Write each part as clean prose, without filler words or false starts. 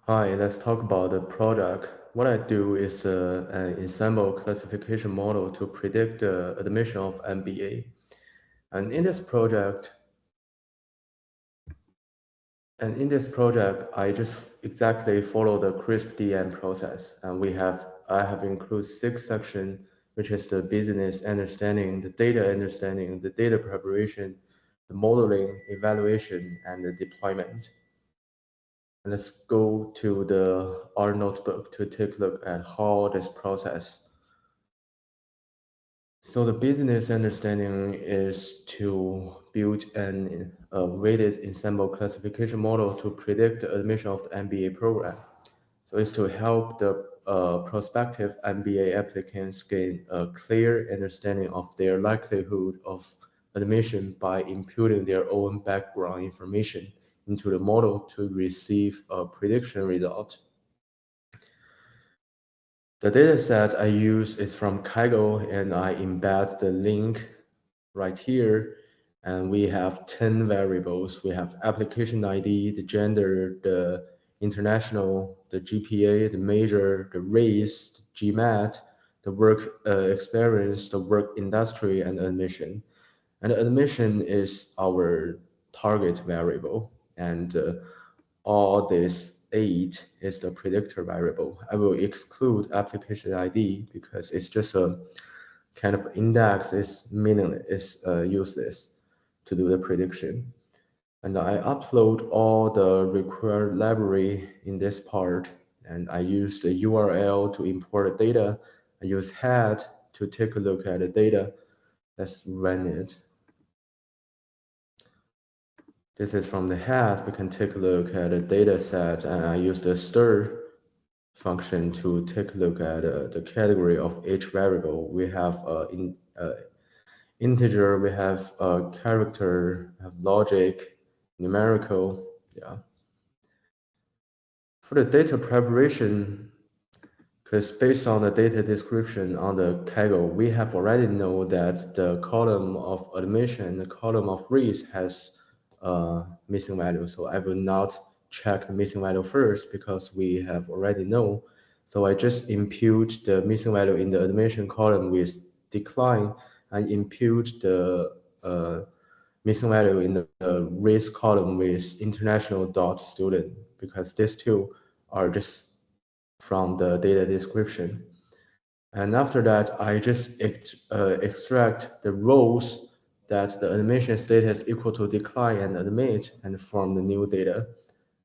Hi, let's talk about the product. What I do is an ensemble classification model to predict the admission of MBA. And in this project, I just exactly follow the crisp DM process. And I have included 6 sections, which is the business understanding, the data preparation, the modeling, evaluation, and the deployment. Let's go to our notebook to take a look at how this process. So the business understanding is to build a weighted ensemble classification model to predict the admission of the MBA program. So it's to help the prospective MBA applicants gain a clear understanding of their likelihood of admission by imputing their own background information into the model to receive a prediction result. The dataset I use is from Kaggle, and I embed the link right here. And we have 10 variables. We have application ID, the gender, the international, the GPA, the major, the race, the GMAT, the work experience, the work industry, and admission. And admission is our target variable. And all this 8 is the predictor variable. I will exclude application ID because it's just a kind of index is meaningless, is useless to do the prediction. And I upload all the required library in this part, and I use the URL to import the data. I use head to take a look at the data. Let's run it. This is from the head. We can take a look at the data set, and I use the stir function to take a look at the category of each variable. We have integer, we have character, we have logic, numerical. Yeah. For the data preparation, because based on the data description on the Kaggle, we have already know that the column of admission, the column of race has missing value. So I will not check the missing value first because we have already know. So I just impute the missing value in the admission column with decline and impute the missing value in the race column with international dot student because these two are just from the data description. And after that, I just extract the rows that the admission status equal to decline and admit and form the new data.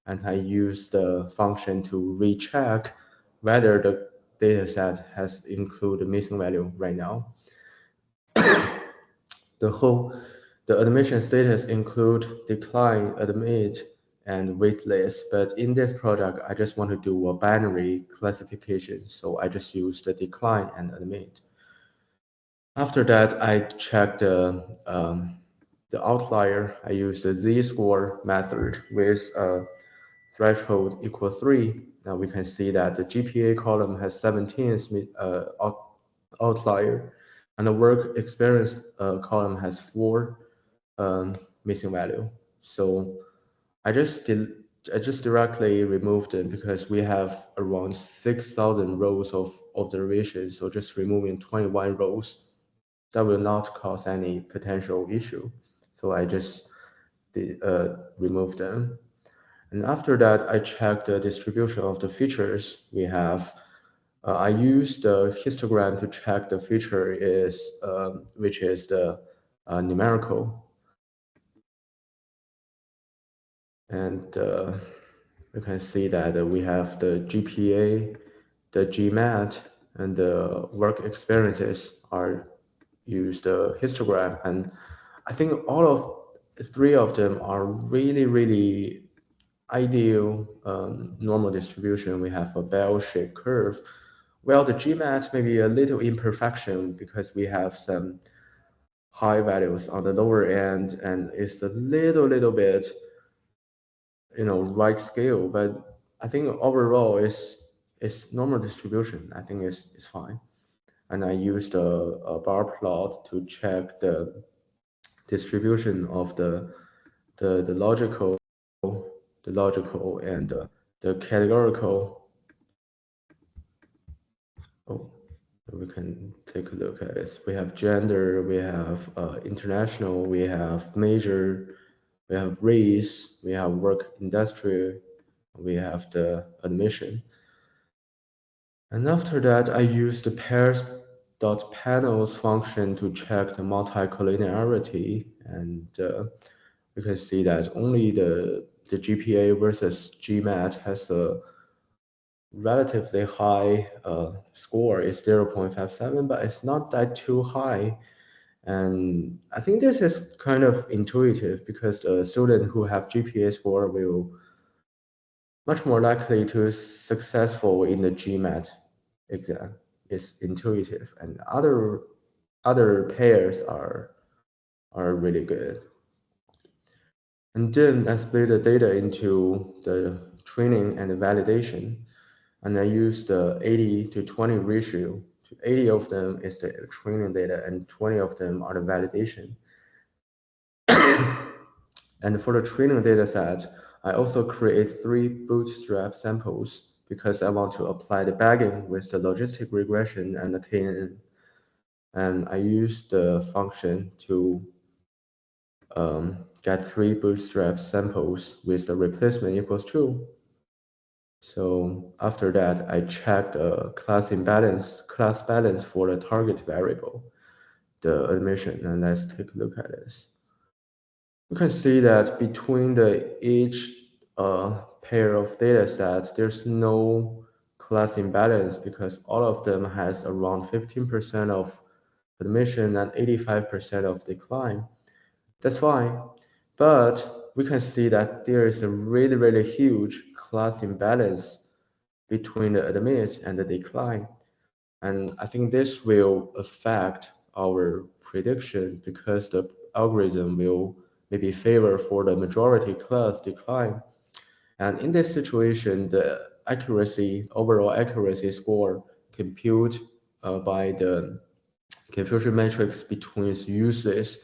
And I use the function to recheck whether the data set has included missing value right now. The admission status include decline, admit, and waitlist. But in this project, I just want to do a binary classification. So I just use the decline and admit. After that, I check the outlier. I use the z-score method with a threshold equal 3. Now we can see that the GPA column has 17 outlier, and the work experience column has 4 missing value. So I just directly removed it because we have around 6,000 rows of observations. So just removing 21 rows, that will not cause any potential issue. So I just remove them. And after that, I check the distribution of the features we have. I use the histogram to check the feature which is the numerical. And you can see that we have the GPA, the GMAT, and the work experiences are used histogram. And I think all of 3 of them are really, really ideal normal distribution. We have a bell-shaped curve. Well, the GMAT may be a little imperfection because we have some high values on the lower end, and it's a little bit, right scale. But I think overall it's normal distribution. I think it's fine. And I used a bar plot to check the distribution of the logical and the categorical. Oh, we can take a look at it. We have gender, we have international, we have major, we have race, we have work industry, we have the admission. And after that, I use the pairs.panels function to check the multicollinearity. And we can see that only the GPA versus GMAT has a relatively high score, is 0.57, but it's not that too high. And I think this is kind of intuitive because the student who have GPA score will much more likely to successful in the GMAT exam. It's intuitive, and other pairs are really good. And then I split the data into the training and the validation, and I use the 80 to 20 ratio. 80 of them is the training data, and 20 of them are the validation. And for the training data set, I also create 3 bootstrap samples because I want to apply the bagging with the logistic regression and the KNN. And I use the function to get 3 bootstrap samples with the replacement equals true. So after that, I check the class balance for the target variable, the admission, and let's take a look at this. You can see that between each pair of data sets, there's no class imbalance because all of them has around 15% of admission and 85% of decline. That's fine. But we can see that there is a really, really huge class imbalance between the admit and the decline. And I think this will affect our prediction because the algorithm will maybe favor for the majority class decline. And in this situation, the overall accuracy score compute by the confusion matrix between its uses,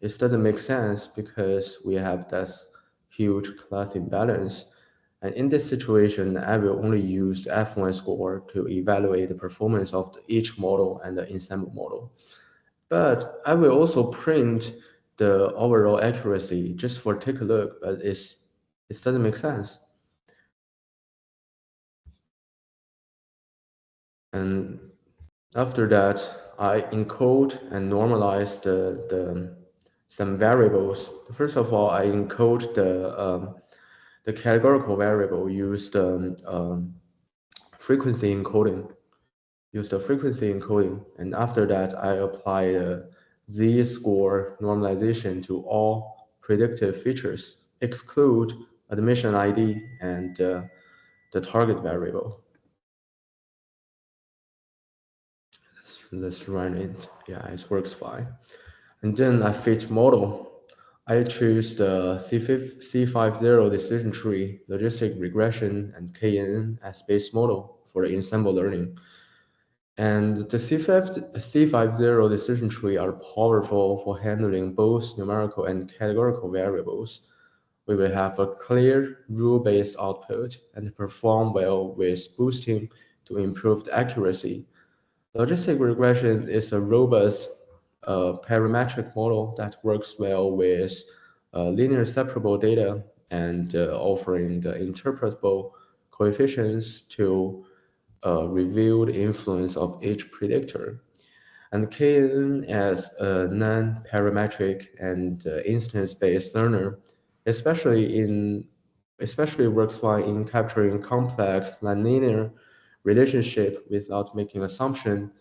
it doesn't make sense because we have this huge class imbalance. And in this situation, I will only use the F1 score to evaluate the performance of each model and the ensemble model. But I will also print the overall accuracy just for take a look, but it doesn't make sense. And after that, I encode and normalize some variables. First of all, I encode the categorical variable, use the frequency encoding. Use the frequency encoding, and after that, I apply the z-score normalization to all predictive features, exclude admission ID and the target variable. Let's run it. Yeah, it works fine. And then I fit model. I choose the C50 decision tree, logistic regression, and KNN as base model for the ensemble learning. And the C50 decision tree are powerful for handling both numerical and categorical variables. We will have a clear rule-based output and perform well with boosting to improve the accuracy. Logistic regression is a robust parametric model that works well with linear separable data and offering the interpretable coefficients to reveal the influence of each predictor. And KNN as a non-parametric and instance-based learner, especially works fine in capturing complex nonlinear relationship without making assumption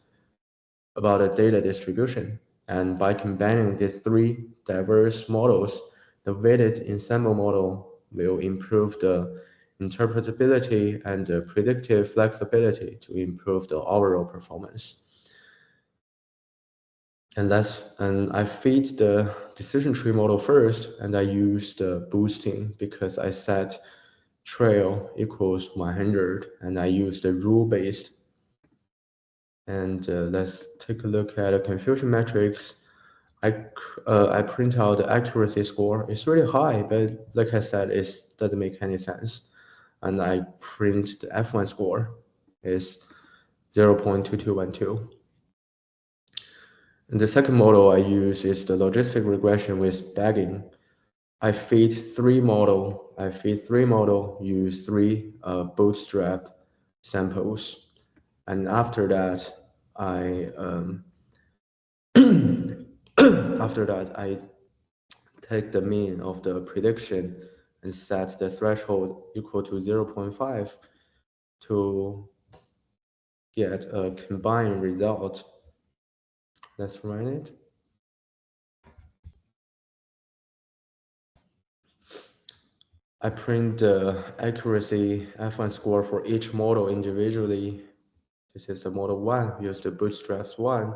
about a data distribution. And by combining these 3 diverse models, the weighted ensemble model will improve the interpretability and the predictive flexibility to improve the overall performance. And I feed the decision tree model first, and I use the boosting because I set trail equals 100, and I use the rule-based. And let's take a look at the confusion matrix. I print out the accuracy score. It's really high, but like I said, it doesn't make any sense. and I print the F1 score is 0.2212. And the second model I use is the logistic regression with bagging. I feed three model, use three bootstrap samples. And after that, I take the mean of the prediction and set the threshold equal to 0.5 to get a combined result. Let's run it. I print the accuracy F1 score for each model individually. This is the model 1, use the bootstraps 1.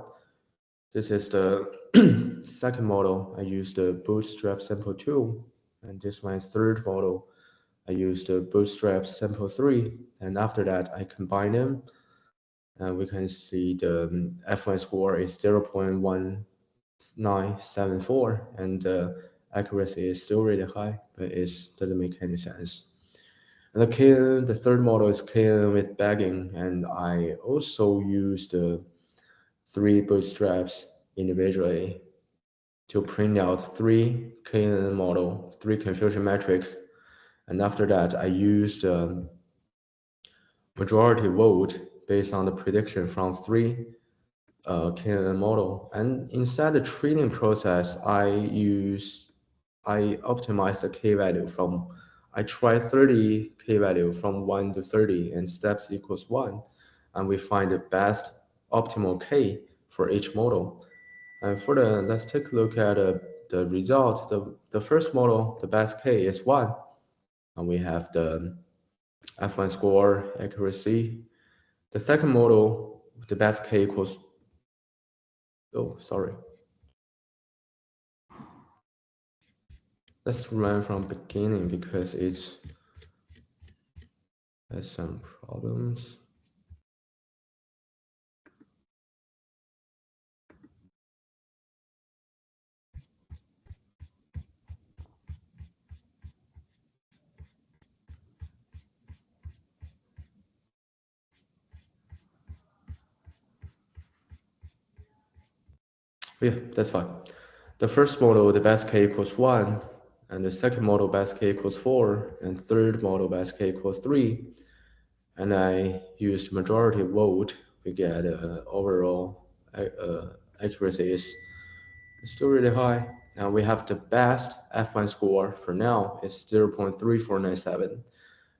This is the second model, I use the bootstrap sample 2. And this one is third model, I use the bootstrap sample 3. And after that, I combine them. And we can see the F1 score is 0.1974. And accuracy is still really high, but it doesn't make any sense. And the third model is KN with bagging, and I also use the three bootstraps individually to print out three KN model, three confusion metrics. And after that, I used majority vote based on the prediction from three KN model. And inside the training process, I optimize the K value from, I try 30 K value from 1 to 30 and steps equals 1. And we find the best optimal K for each model. And let's take a look at the result. The first model, the best K is 1. And we have the F1 score accuracy. The second model, the best K equals, oh, sorry. Let's run from beginning because it has some problems. Yeah, that's fine. The first model, the best K equals 1, and the second model, best K equals 4, and third model, best K equals 3. And I used majority vote. We get overall accuracy is still really high. Now we have the best F1 score for now is 0.3497.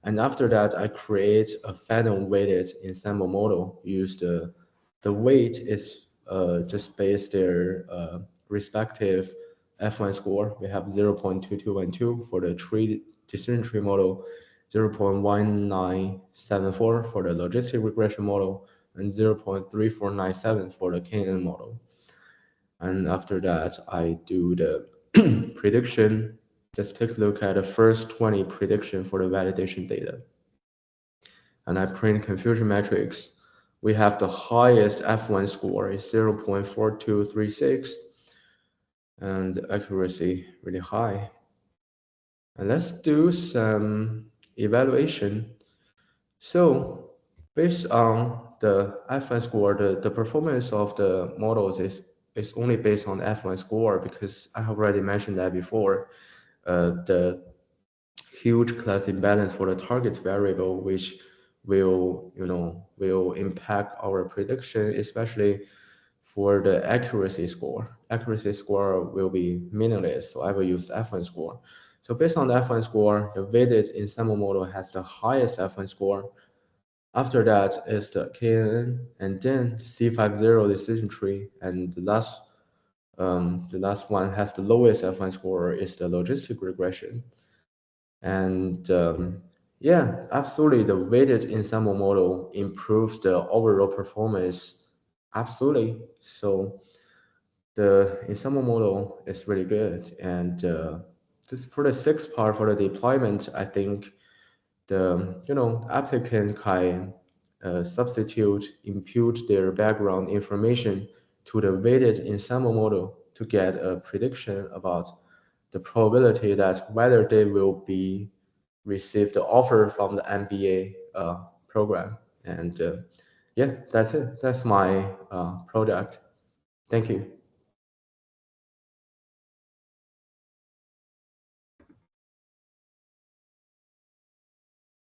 And after that, I create a phantom weighted ensemble model. Use the weight is just based their respective F1 score. We have 0.2212 for the decision tree model, 0.1974 for the logistic regression model, and 0.3497 for the KNN model. And after that, I do the prediction. Just take a look at the first 20 prediction for the validation data. And I print confusion matrix. We have the highest F1 score is 0.4236, and the accuracy really high. And let's do some evaluation. So based on the F1 score, the performance of the models is only based on F1 score because I have already mentioned that before. The huge class imbalance for the target variable, which will impact our prediction, especially for the accuracy score. Accuracy score will be meaningless, so I will use F1 score. So based on the F1 score, the weighted ensemble model has the highest F1 score. After that is the KNN, and then C50 decision tree, and the last one has the lowest F1 score is the logistic regression. And yeah, absolutely, the weighted ensemble model improves the overall performance. Absolutely. So the ensemble model is really good. And this for the sixth part for the deployment, I think the applicant can impute their background information to the weighted ensemble model to get a prediction about the probability that whether they will be received the offer from the MBA program. And yeah, that's it. That's my product. Thank you.